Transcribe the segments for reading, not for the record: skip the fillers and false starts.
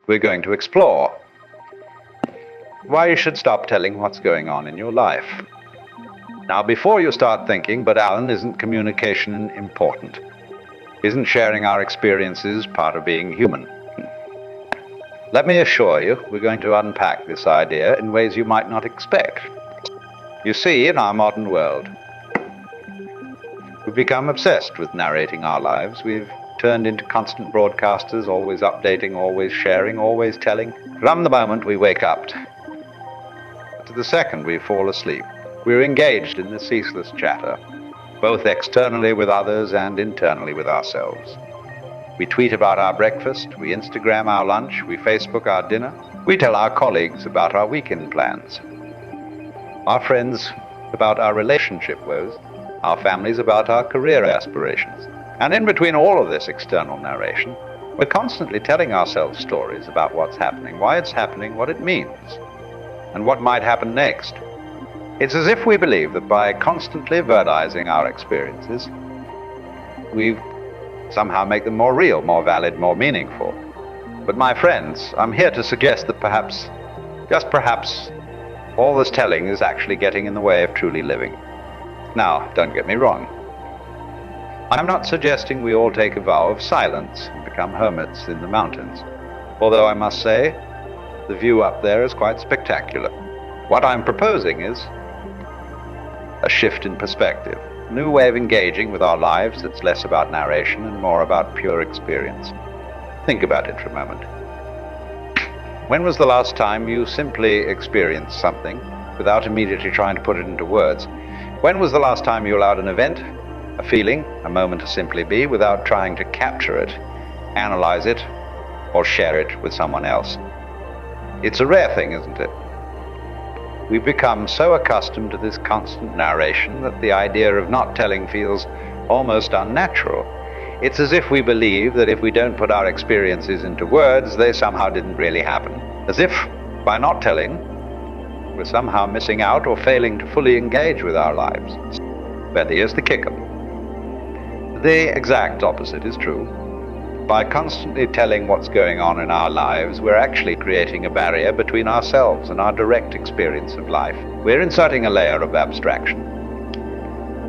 we're going to explore why you should stop telling what's going on in your life. Now, before you start thinking, but Alan, isn't communication important? Isn't sharing our experiences part of being human? Let me assure you, we're going to unpack this idea in ways you might not expect. You see, in our modern world, we've become obsessed with narrating our lives. We've turned into constant broadcasters, always updating, always sharing, always telling. From the moment we wake up to the second we fall asleep, we're engaged in this ceaseless chatter, both externally with others and internally with ourselves. We tweet about our breakfast, we Instagram our lunch, we Facebook our dinner, we tell our colleagues about our weekend plans, our friends about our relationship woes, our families about our career aspirations. And in between all of this external narration, we're constantly telling ourselves stories about what's happening, why it's happening, what it means, and what might happen next. It's as if we believe that by constantly verbalizing our experiences, we somehow make them more real, more valid, more meaningful. But my friends, I'm here to suggest that perhaps, just perhaps, all this telling is actually getting in the way of truly living. Now, don't get me wrong. I'm not suggesting we all take a vow of silence and become hermits in the mountains, although I must say, the view up there is quite spectacular. What I'm proposing is a shift in perspective, a new way of engaging with our lives that's less about narration and more about pure experience. Think about it for a moment. When was the last time you simply experienced something without immediately trying to put it into words? When was the last time you allowed an event, a feeling, a moment to simply be without trying to capture it, analyze it, or share it with someone else? It's a rare thing, isn't it? We've become so accustomed to this constant narration that the idea of not telling feels almost unnatural. It's as if we believe that if we don't put our experiences into words, they somehow didn't really happen. As if, by not telling, we're somehow missing out or failing to fully engage with our lives. But here's the kicker. The exact opposite is true. By constantly telling what's going on in our lives, we're actually creating a barrier between ourselves and our direct experience of life. We're inserting a layer of abstraction,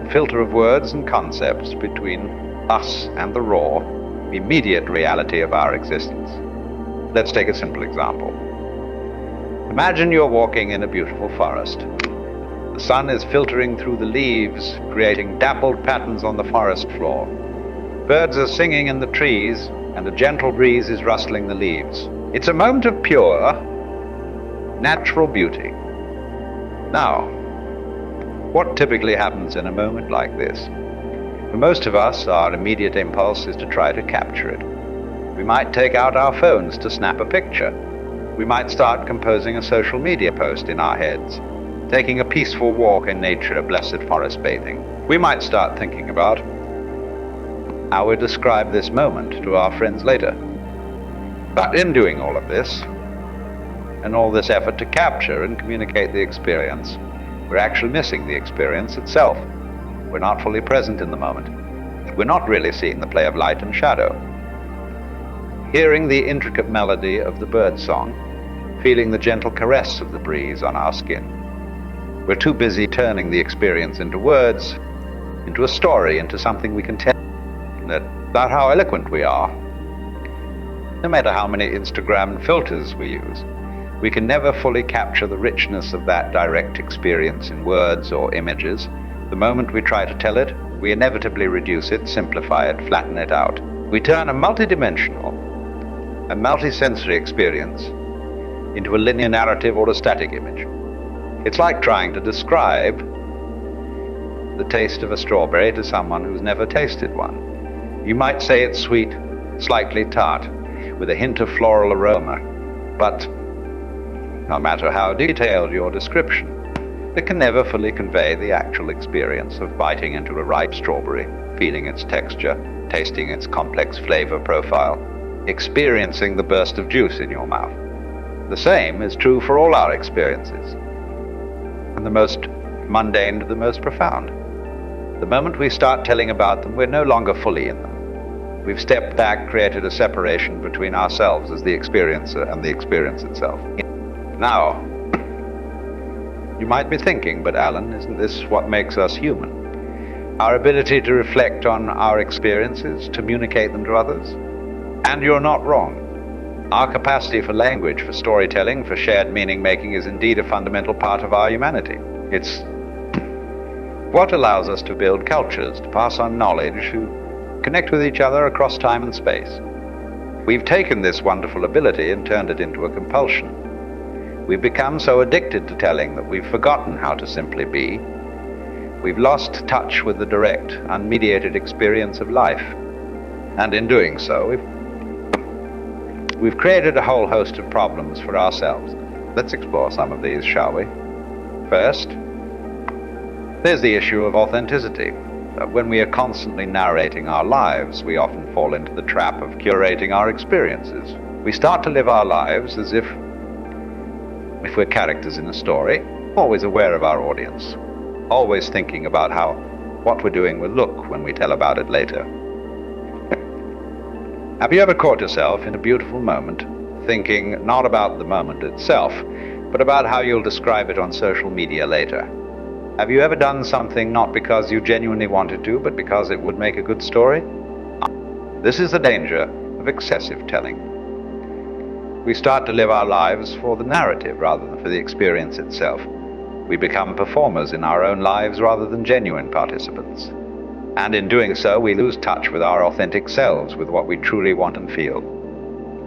a filter of words and concepts between us and the raw, immediate reality of our existence. Let's take a simple example. Imagine you're walking in a beautiful forest. The sun is filtering through the leaves, creating dappled patterns on the forest floor. Birds are singing in the trees, and a gentle breeze is rustling the leaves. It's a moment of pure, natural beauty. Now, what typically happens in a moment like this? For most of us, our immediate impulse is to try to capture it. We might take out our phones to snap a picture. We might start composing a social media post in our heads, taking a peaceful walk in nature, a blessed forest bathing. We might start thinking about how we describe this moment to our friends later. But in doing all of this, and all this effort to capture and communicate the experience, we're actually missing the experience itself. We're not fully present in the moment. We're not really seeing the play of light and shadow, hearing the intricate melody of the bird song, feeling the gentle caress of the breeze on our skin. We're too busy turning the experience into words, into a story, into something we can tell. About how eloquent we are. No matter how many Instagram filters we use, we can never fully capture the richness of that direct experience in words or images. The moment we try to tell it, we inevitably reduce it, simplify it, flatten it out. We turn a multidimensional, a multisensory experience into a linear narrative or a static image. It's like trying to describe the taste of a strawberry to someone who's never tasted one. You might say it's sweet, slightly tart, with a hint of floral aroma, but no matter how detailed your description, it can never fully convey the actual experience of biting into a ripe strawberry, feeling its texture, tasting its complex flavor profile, experiencing the burst of juice in your mouth. The same is true for all our experiences, from the most mundane to the most profound. The moment we start telling about them, we're no longer fully in them. We've stepped back, created a separation between ourselves as the experiencer and the experience itself. Now, you might be thinking, but Alan, isn't this what makes us human? Our ability to reflect on our experiences, to communicate them to others? And you're not wrong. Our capacity for language, for storytelling, for shared meaning-making is indeed a fundamental part of our humanity. It's what allows us to build cultures, to pass on knowledge, to connect with each other across time and space. We've taken this wonderful ability and turned it into a compulsion. We've become so addicted to telling that we've forgotten how to simply be. We've lost touch with the direct, unmediated experience of life. And in doing so, we've created a whole host of problems for ourselves. Let's explore some of these, shall we? First, there's the issue of authenticity. When we are constantly narrating our lives, we often fall into the trap of curating our experiences. We start to live our lives as if we're characters in a story, always aware of our audience, always thinking about how what we're doing will look when we tell about it later. Have you ever caught yourself in a beautiful moment, thinking not about the moment itself, but about how you'll describe it on social media later? Have you ever done something not because you genuinely wanted to, but because it would make a good story? This is the danger of excessive telling. We start to live our lives for the narrative rather than for the experience itself. We become performers in our own lives rather than genuine participants. And in doing so, we lose touch with our authentic selves, with what we truly want and feel.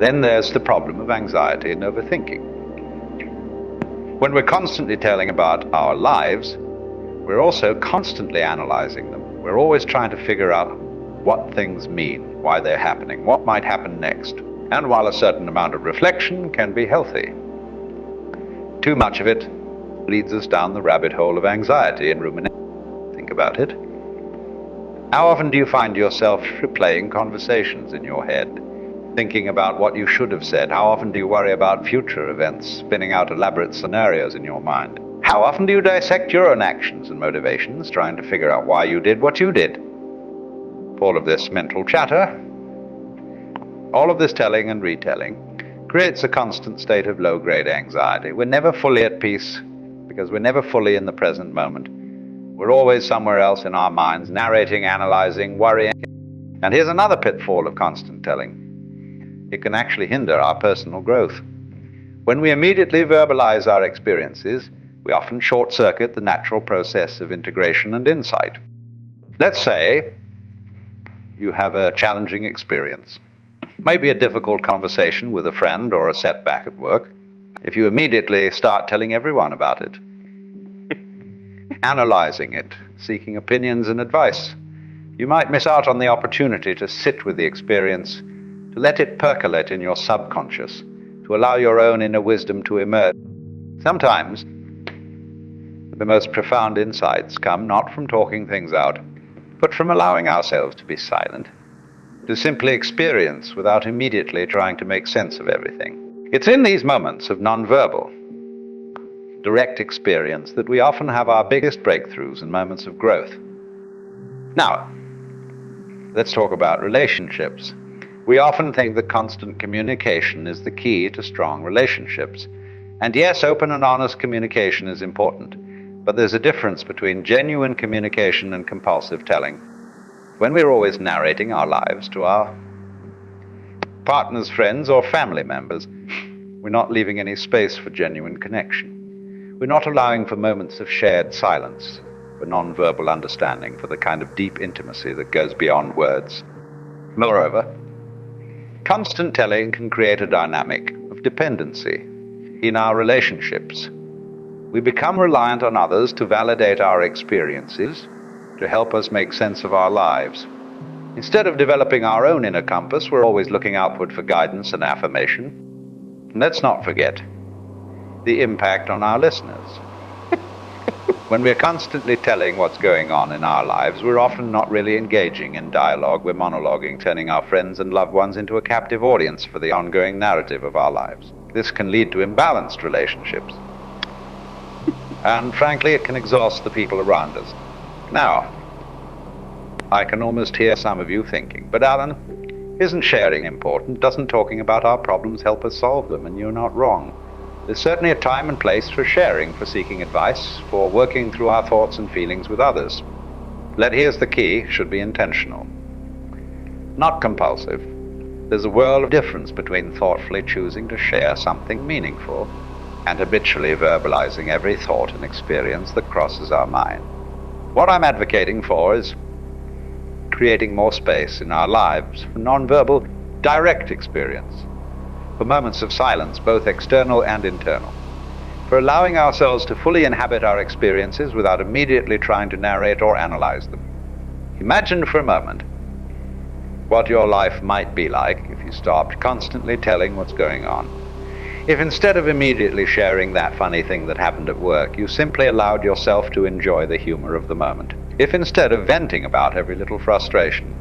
Then there's the problem of anxiety and overthinking. When we're constantly telling about our lives, we're also constantly analyzing them. We're always trying to figure out what things mean, why they're happening, what might happen next. And while a certain amount of reflection can be healthy, too much of it leads us down the rabbit hole of anxiety and rumination. Think about it. How often do you find yourself replaying conversations in your head, thinking about what you should have said? How often do you worry about future events, spinning out elaborate scenarios in your mind? How often do you dissect your own actions and motivations, trying to figure out why you did what you did? All of this mental chatter, all of this telling and retelling, creates a constant state of low-grade anxiety. We're never fully at peace because we're never fully in the present moment. We're always somewhere else in our minds, narrating, analyzing, worrying. And here's another pitfall of constant telling. It can actually hinder our personal growth. When we immediately verbalize our experiences, we often short-circuit the natural process of integration and insight. Let's say you have a challenging experience, maybe a difficult conversation with a friend or a setback at work. If you immediately start telling everyone about it, analyzing it, seeking opinions and advice, you might miss out on the opportunity to sit with the experience, to let it percolate in your subconscious, to allow your own inner wisdom to emerge. Sometimes the most profound insights come not from talking things out, but from allowing ourselves to be silent, to simply experience without immediately trying to make sense of everything. It's in these moments of nonverbal, direct experience that we often have our biggest breakthroughs and moments of growth. Now, let's talk about relationships. We often think that constant communication is the key to strong relationships. And yes, open and honest communication is important. But there's a difference between genuine communication and compulsive telling. When we're always narrating our lives to our partners, friends, or family members, we're not leaving any space for genuine connection. We're not allowing for moments of shared silence, for non-verbal understanding, for the kind of deep intimacy that goes beyond words. Moreover, constant telling can create a dynamic of dependency in our relationships. We become reliant on others to validate our experiences, to help us make sense of our lives. Instead of developing our own inner compass, we're always looking outward for guidance and affirmation. And let's not forget the impact on our listeners. When we're constantly telling what's going on in our lives, we're often not really engaging in dialogue. We're monologuing, turning our friends and loved ones into a captive audience for the ongoing narrative of our lives. This can lead to imbalanced relationships. And frankly, it can exhaust the people around us. Now, I can almost hear some of you thinking, but Alan, Isn't sharing important? Doesn't talking about our problems help us solve them? And you're not wrong. There's certainly a time and place for sharing, for seeking advice, for working through our thoughts and feelings with others. But here's the key: should be intentional, not compulsive. There's a world of difference between thoughtfully choosing to share something meaningful and habitually verbalizing every thought and experience that crosses our mind. What I'm advocating for is creating more space in our lives for nonverbal, direct experience, for moments of silence, both external and internal, for allowing ourselves to fully inhabit our experiences without immediately trying to narrate or analyze them. Imagine for a moment what your life might be like if you stopped constantly telling what's going on. If instead of immediately sharing that funny thing that happened at work, you simply allowed yourself to enjoy the humor of the moment. If instead of venting about every little frustration,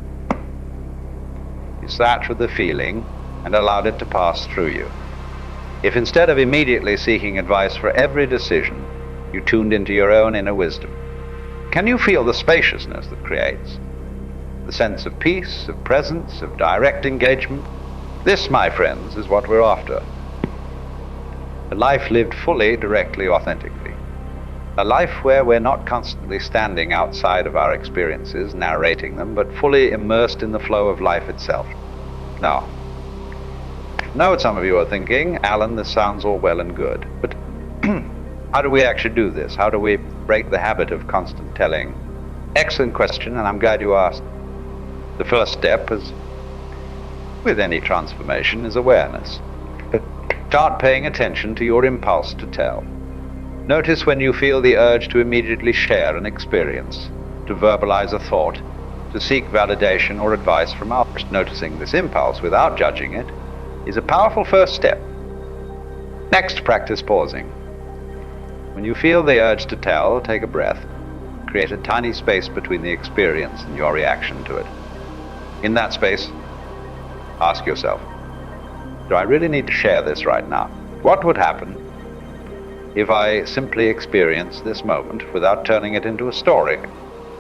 you sat with the feeling and allowed it to pass through you. If instead of immediately seeking advice for every decision, you tuned into your own inner wisdom. Can you feel the spaciousness that creates? The sense of peace, of presence, of direct engagement? This, my friends, is what we're after. A life lived fully, directly, authentically. A life where we're not constantly standing outside of our experiences, narrating them, but fully immersed in the flow of life itself. Now, I know what some of you are thinking: Alan, this sounds all well and good, but how do we actually do this? How do we break the habit of constant telling? Excellent question, and I'm glad you asked. The first step, as with any transformation, is awareness. Start paying attention to your impulse to tell. Notice when you feel the urge to immediately share an experience, to verbalize a thought, to seek validation or advice from others. Noticing this impulse without judging it is a powerful first step. Next, practice pausing. When you feel the urge to tell, take a breath. Create a tiny space between the experience and your reaction to it. In that space, ask yourself, do I really need to share this right now? What would happen if I simply experience this moment without turning it into a story?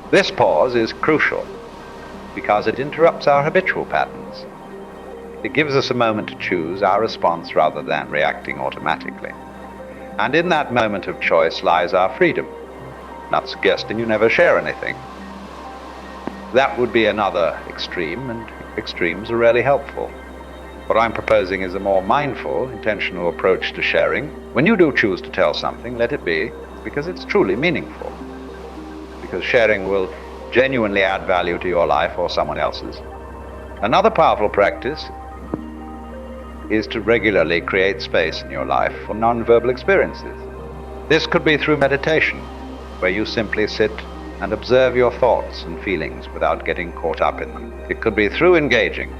This pause is crucial because it interrupts our habitual patterns. It gives us a moment to choose our response rather than reacting automatically. And in that moment of choice lies our freedom. Not suggesting you never share anything. That would be another extreme, and extremes are rarely helpful. What I'm proposing is a more mindful, intentional approach to sharing. When you do choose to tell something, let it be because it's truly meaningful. Because sharing will genuinely add value to your life or someone else's. Another powerful practice is to regularly create space in your life for nonverbal experiences. This could be through meditation, where you simply sit and observe your thoughts and feelings without getting caught up in them. It could be through engaging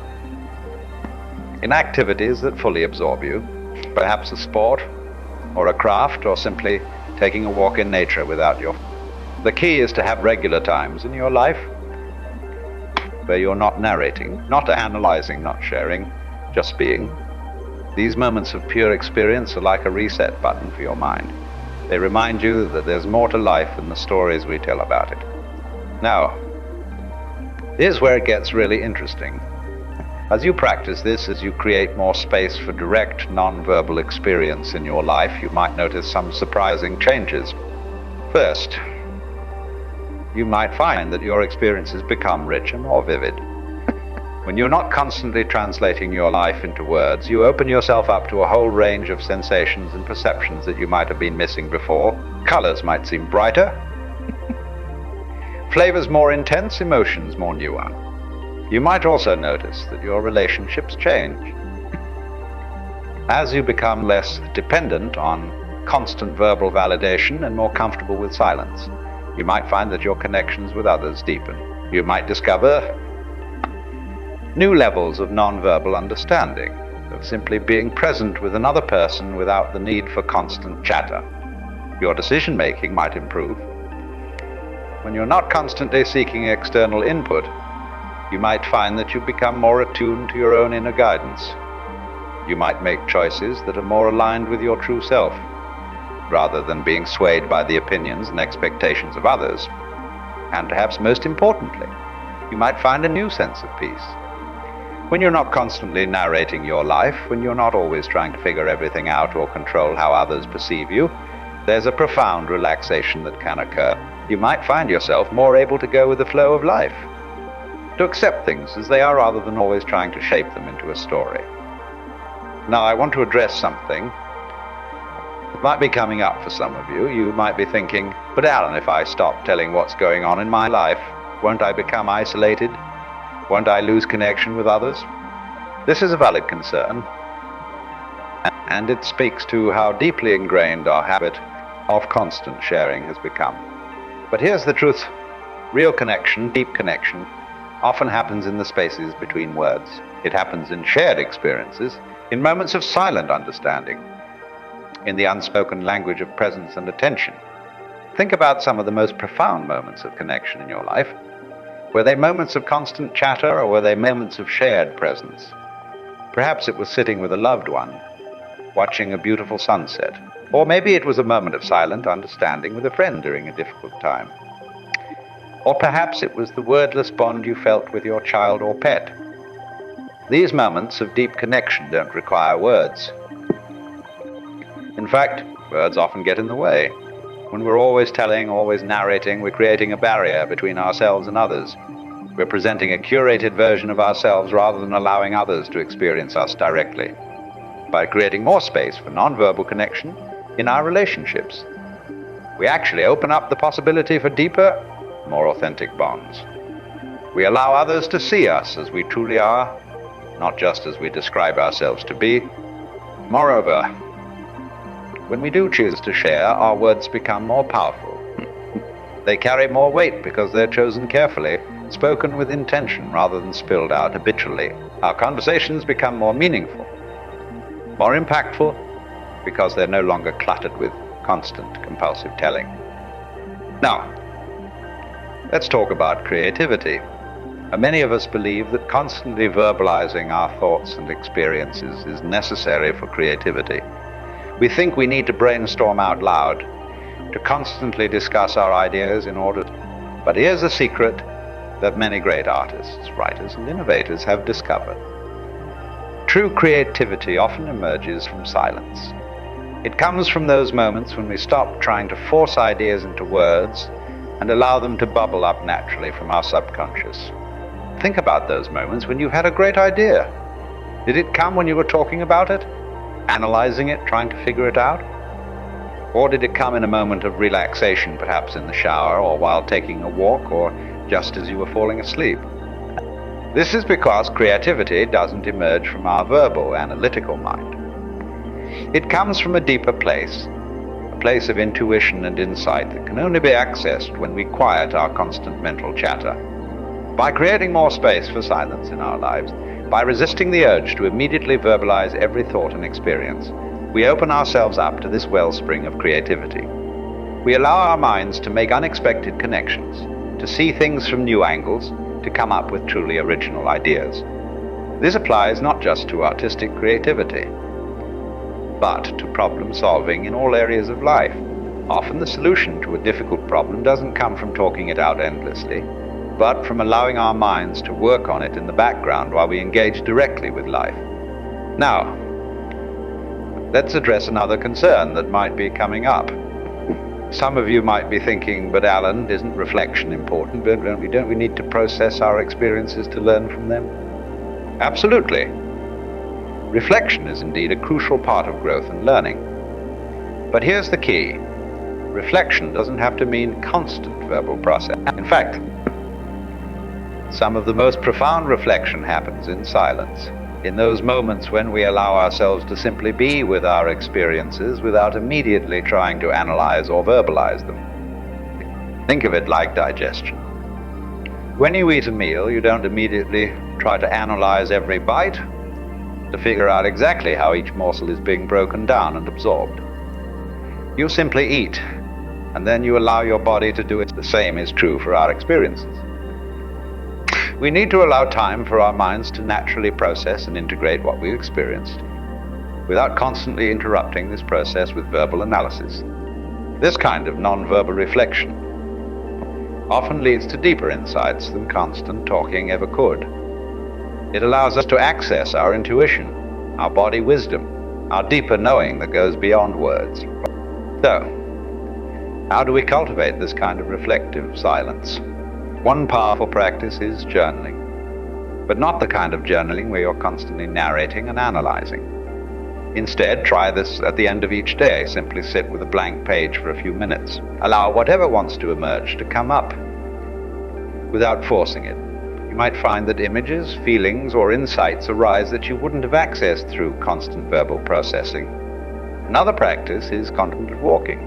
in activities that fully absorb you, perhaps a sport or a craft, or simply taking a walk in nature without your... The key is to have regular times in your life where you're not narrating, not analyzing, not sharing, just being. These moments of pure experience are like a reset button for your mind. They remind you that there's more to life than the stories we tell about it. Now, here's where it gets really interesting. As you practice this, as you create more space for direct, non-verbal experience in your life, you might notice some surprising changes. First, you might find that your experiences become richer, more vivid. When you're not constantly translating your life into words, you open yourself up to a whole range of sensations and perceptions that you might have been missing before. Colors might seem brighter, flavors more intense, emotions more nuanced. You might also notice that your relationships change. As you become less dependent on constant verbal validation and more comfortable with silence, you might find that your connections with others deepen. You might discover new levels of nonverbal understanding, of simply being present with another person without the need for constant chatter. Your decision-making might improve. When you're not constantly seeking external input, you might find that you become more attuned to your own inner guidance. You might make choices that are more aligned with your true self, rather than being swayed by the opinions and expectations of others. And perhaps most importantly, you might find a new sense of peace. When you're not constantly narrating your life, when you're not always trying to figure everything out or control how others perceive you, there's a profound relaxation that can occur. You might find yourself more able to go with the flow of life, to accept things as they are rather than always trying to shape them into a story. Now, I want to address something that might be coming up for some of you. You might be thinking, but Alan, if I stop telling what's going on in my life, won't I become isolated? Won't I lose connection with others? This is a valid concern, and it speaks to how deeply ingrained our habit of constant sharing has become. But here's the truth. Real connection, deep connection, often happens in the spaces between words. It happens in shared experiences, in moments of silent understanding, in the unspoken language of presence and attention. Think about some of the most profound moments of connection in your life. Were they moments of constant chatter, or were they moments of shared presence? Perhaps it was sitting with a loved one, watching a beautiful sunset. Or maybe it was a moment of silent understanding with a friend during a difficult time. Or perhaps it was the wordless bond you felt with your child or pet. These moments of deep connection don't require words. In fact, words often get in the way. When we're always telling, always narrating, we're creating a barrier between ourselves and others. We're presenting a curated version of ourselves rather than allowing others to experience us directly. By creating more space for nonverbal connection in our relationships, we actually open up the possibility for deeper, more authentic bonds. We allow others to see us as we truly are, not just as we describe ourselves to be. Moreover, when we do choose to share, our words become more powerful. They carry more weight because they're chosen carefully, spoken with intention rather than spilled out habitually. Our conversations become more meaningful, more impactful, because they're no longer cluttered with constant compulsive telling. Now, let's talk about creativity. Many of us believe that constantly verbalizing our thoughts and experiences is necessary for creativity. We think we need to brainstorm out loud, to constantly discuss our ideas in order to... But here's a secret that many great artists, writers, and innovators have discovered. True creativity often emerges from silence. It comes from those moments when we stop trying to force ideas into words and allow them to bubble up naturally from our subconscious. Think about those moments when you had a great idea. Did it come when you were talking about it? Analyzing it, trying to figure it out? Or did it come in a moment of relaxation, perhaps in the shower, or while taking a walk, or just as you were falling asleep? This is because creativity doesn't emerge from our verbal, analytical mind. It comes from a deeper place, a place of intuition and insight that can only be accessed when we quiet our constant mental chatter. By creating more space for silence in our lives, by resisting the urge to immediately verbalize every thought and experience, we open ourselves up to this wellspring of creativity. We allow our minds to make unexpected connections, to see things from new angles, to come up with truly original ideas. This applies not just to artistic creativity, but to problem solving in all areas of life. Often the solution to a difficult problem doesn't come from talking it out endlessly, but from allowing our minds to work on it in the background while we engage directly with life. Now, let's address another concern that might be coming up. Some of you might be thinking, but Alan, isn't reflection important? Don't we need to process our experiences to learn from them? Absolutely. Reflection is indeed a crucial part of growth and learning. But here's the key. Reflection doesn't have to mean constant verbal process. In fact, some of the most profound reflection happens in silence, in those moments when we allow ourselves to simply be with our experiences without immediately trying to analyze or verbalize them. Think of it like digestion. When you eat a meal, you don't immediately try to analyze every bite to figure out exactly how each morsel is being broken down and absorbed. You simply eat, and then you allow your body to do it. The same is true for our experiences. We need to allow time for our minds to naturally process and integrate what we've experienced, without constantly interrupting this process with verbal analysis. This kind of non-verbal reflection often leads to deeper insights than constant talking ever could. It allows us to access our intuition, our body wisdom, our deeper knowing that goes beyond words. So, how do we cultivate this kind of reflective silence? One powerful practice is journaling, but not the kind of journaling where you're constantly narrating and analyzing. Instead, try this at the end of each day. Simply sit with a blank page for a few minutes. Allow whatever wants to emerge to come up without forcing it. You might find that images, feelings, or insights arise that you wouldn't have accessed through constant verbal processing. Another practice is contemplative walking.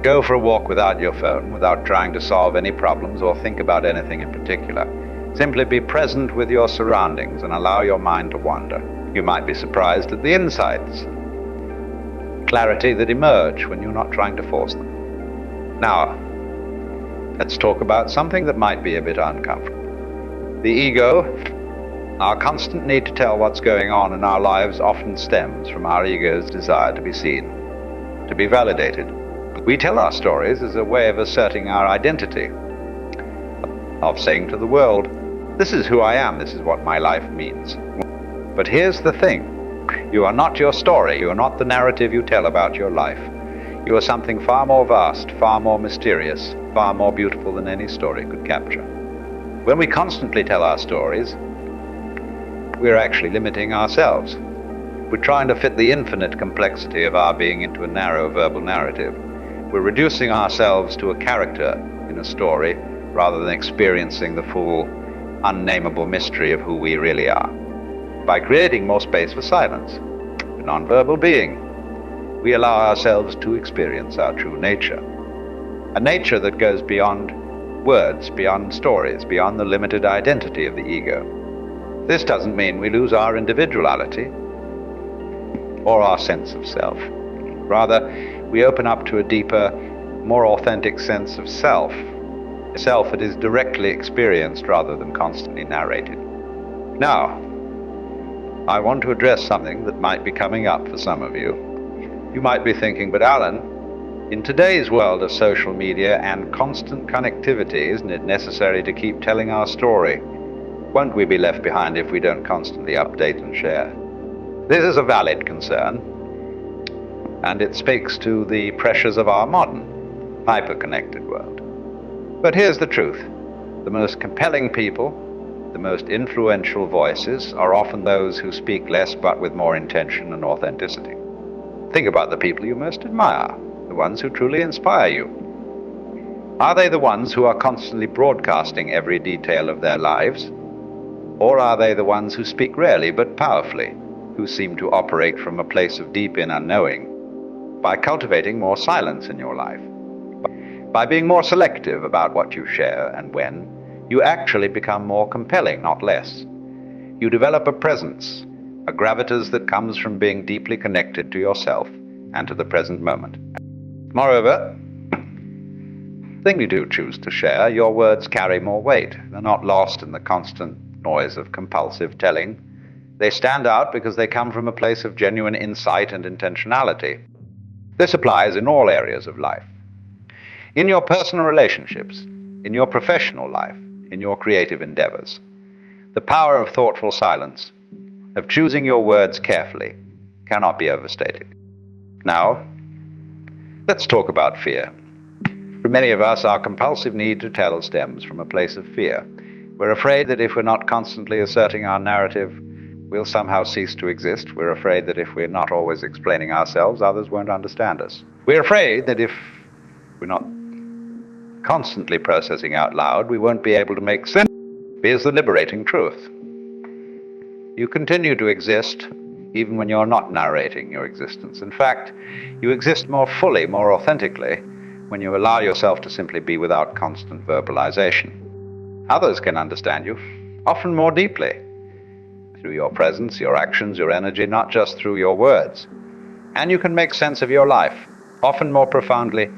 Go for a walk without your phone, without trying to solve any problems or think about anything in particular. Simply be present with your surroundings and allow your mind to wander. You might be surprised at the insights, clarity that emerge when you're not trying to force them. Now, let's talk about something that might be a bit uncomfortable. The ego, our constant need to tell what's going on in our lives, often stems from our ego's desire to be seen, to be validated. We tell our stories as a way of asserting our identity, of saying to the world, this is who I am, this is what my life means. But here's the thing, you are not your story, you are not the narrative you tell about your life. You are something far more vast, far more mysterious, far more beautiful than any story could capture. When we constantly tell our stories, we're actually limiting ourselves. We're trying to fit the infinite complexity of our being into a narrow verbal narrative. We're reducing ourselves to a character in a story rather than experiencing the full, unnameable mystery of who we really are. By creating more space for silence, a nonverbal being, we allow ourselves to experience our true nature. A nature that goes beyond words, beyond stories, beyond the limited identity of the ego. This doesn't mean we lose our individuality or our sense of self. Rather, we open up to a deeper, more authentic sense of self, a self that is directly experienced rather than constantly narrated. Now, I want to address something that might be coming up for some of you. You might be thinking, but Alan, in today's world of social media and constant connectivity, isn't it necessary to keep telling our story? Won't we be left behind if we don't constantly update and share? This is a valid concern, and it speaks to the pressures of our modern, hyper-connected world. But here's the truth. The most compelling people, the most influential voices are often those who speak less but with more intention and authenticity. Think about the people you most admire, the ones who truly inspire you. Are they the ones who are constantly broadcasting every detail of their lives? Or are they the ones who speak rarely but powerfully, who seem to operate from a place of deep inner knowing? By cultivating more silence in your life, by being more selective about what you share and when, you actually become more compelling, not less. You develop a presence, a gravitas that comes from being deeply connected to yourself and to the present moment. Moreover, the thing you do choose to share, your words carry more weight. They're not lost in the constant noise of compulsive telling. They stand out because they come from a place of genuine insight and intentionality. This applies in all areas of life. In your personal relationships, in your professional life, in your creative endeavors. The power of thoughtful silence, of choosing your words carefully, cannot be overstated. Now, let's talk about fear. For many of us, our compulsive need to tell stems from a place of fear. We're afraid that if we're not constantly asserting our narrative, we'll somehow cease to exist. We're afraid that if we're not always explaining ourselves, others won't understand us. We're afraid that if we're not constantly processing out loud, we won't be able to make sense. Here's the liberating truth. You continue to exist even when you're not narrating your existence. In fact, you exist more fully, more authentically, when you allow yourself to simply be without constant verbalization. Others can understand you, often more deeply, through your presence, your actions, your energy, not just through your words. And you can make sense of your life, often more profoundly,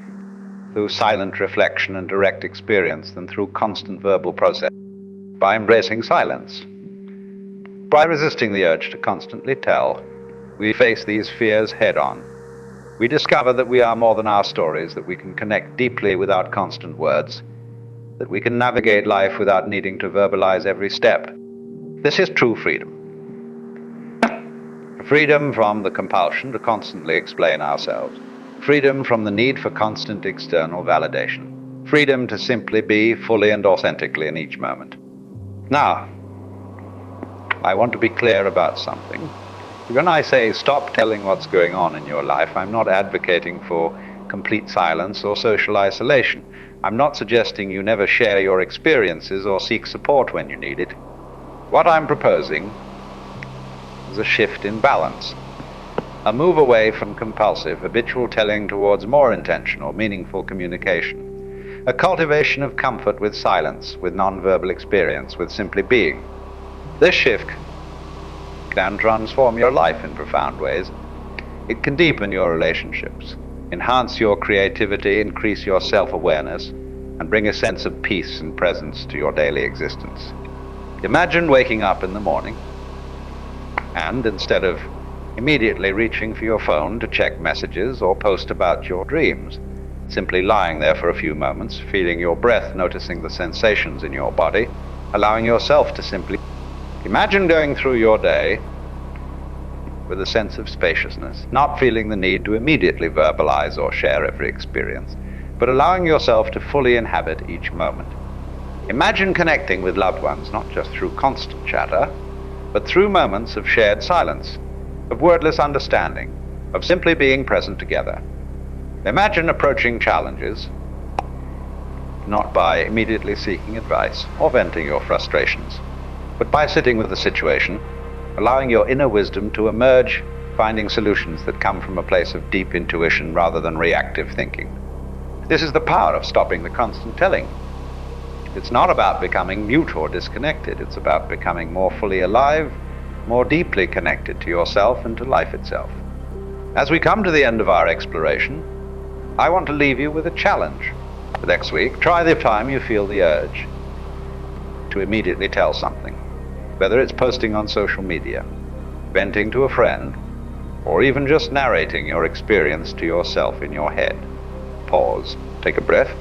through silent reflection and direct experience than through constant verbal process. By embracing silence, by resisting the urge to constantly tell, we face these fears head-on. We discover that we are more than our stories, that we can connect deeply without constant words, that we can navigate life without needing to verbalize every step. This is true freedom. Freedom from the compulsion to constantly explain ourselves. Freedom from the need for constant external validation. Freedom to simply be fully and authentically in each moment. Now, I want to be clear about something. When I say stop telling what's going on in your life, I'm not advocating for complete silence or social isolation. I'm not suggesting you never share your experiences or seek support when you need it. What I'm proposing is a shift in balance, a move away from compulsive, habitual telling towards more intentional, meaningful communication, a cultivation of comfort with silence, with nonverbal experience, with simply being. This shift can transform your life in profound ways. It can deepen your relationships, enhance your creativity, increase your self-awareness, and bring a sense of peace and presence to your daily existence. Imagine waking up in the morning and, instead of immediately reaching for your phone to check messages or post about your dreams, simply lying there for a few moments, feeling your breath, noticing the sensations in your body, allowing yourself to simply imagine going through your day with a sense of spaciousness, not feeling the need to immediately verbalize or share every experience, but allowing yourself to fully inhabit each moment. Imagine connecting with loved ones, not just through constant chatter, but through moments of shared silence, of wordless understanding, of simply being present together. Imagine approaching challenges not by immediately seeking advice or venting your frustrations, but by sitting with the situation, allowing your inner wisdom to emerge, finding solutions that come from a place of deep intuition rather than reactive thinking. This is the power of stopping the constant telling. It's not about becoming mute or disconnected. It's about becoming more fully alive, more deeply connected to yourself and to life itself. As we come to the end of our exploration, I want to leave you with a challenge. For next week, try the time you feel the urge to immediately tell something, whether it's posting on social media, venting to a friend, or even just narrating your experience to yourself in your head. Pause, take a breath.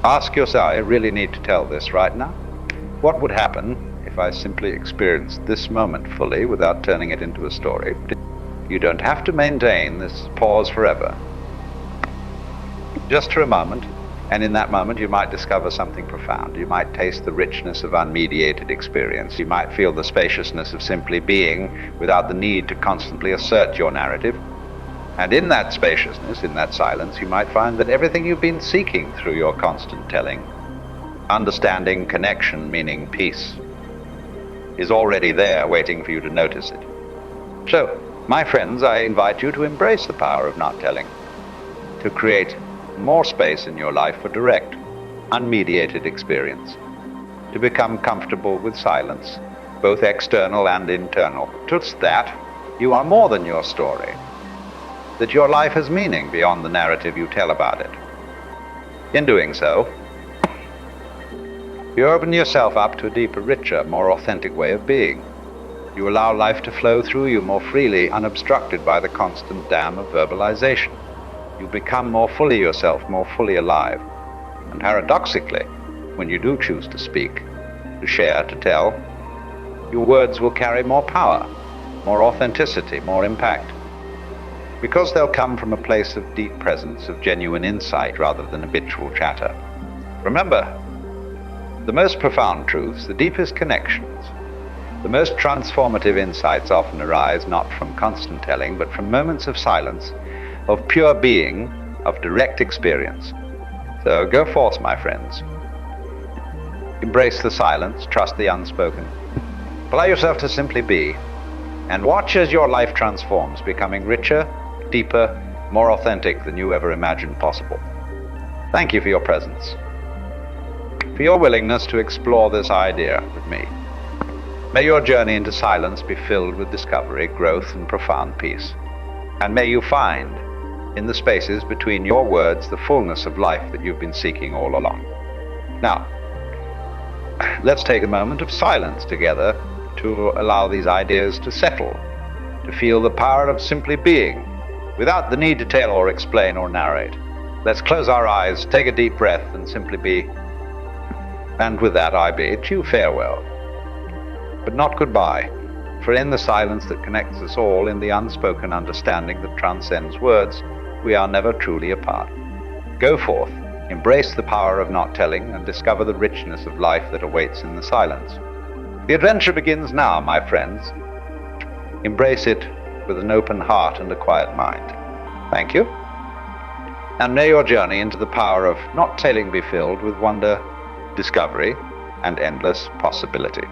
Ask yourself, I really need to tell this right now? What would happen if I simply experienced this moment fully without turning it into a story? You don't have to maintain this pause forever. Just for a moment, and in that moment you might discover something profound. You might taste the richness of unmediated experience. You might feel the spaciousness of simply being without the need to constantly assert your narrative. And in that spaciousness, in that silence, you might find that everything you've been seeking through your constant telling, understanding, connection, meaning peace, is already there waiting for you to notice it. So, my friends, I invite you to embrace the power of not telling, to create more space in your life for direct, unmediated experience, to become comfortable with silence, both external and internal. Just that, you are more than your story, that your life has meaning beyond the narrative you tell about it. In doing so, you open yourself up to a deeper, richer, more authentic way of being. You allow life to flow through you more freely, unobstructed by the constant dam of verbalization. You become more fully yourself, more fully alive. And paradoxically, when you do choose to speak, to share, to tell, your words will carry more power, more authenticity, more impact, because they'll come from a place of deep presence, of genuine insight rather than habitual chatter. Remember, the most profound truths, the deepest connections, the most transformative insights often arise not from constant telling, but from moments of silence, of pure being, of direct experience. So go forth, my friends. Embrace the silence, trust the unspoken. Allow yourself to simply be, and watch as your life transforms, becoming richer, deeper, more authentic than you ever imagined possible. Thank you for your presence, for your willingness to explore this idea with me. May your journey into silence be filled with discovery, growth, and profound peace. And may you find, in the spaces between your words, the fullness of life that you've been seeking all along. Now, let's take a moment of silence together to allow these ideas to settle, to feel the power of simply being, without the need to tell or explain or narrate. Let's close our eyes, take a deep breath, and simply be. And with that, I bid you farewell. but not goodbye, for in the silence that connects us all, in the unspoken understanding that transcends words, we are never truly apart. Go forth, embrace the power of not telling, and discover the richness of life that awaits in the silence. The adventure begins now, my friends. Embrace it with an open heart and a quiet mind. Thank you. And may your journey into the power of not telling be filled with wonder, discovery, and endless possibility.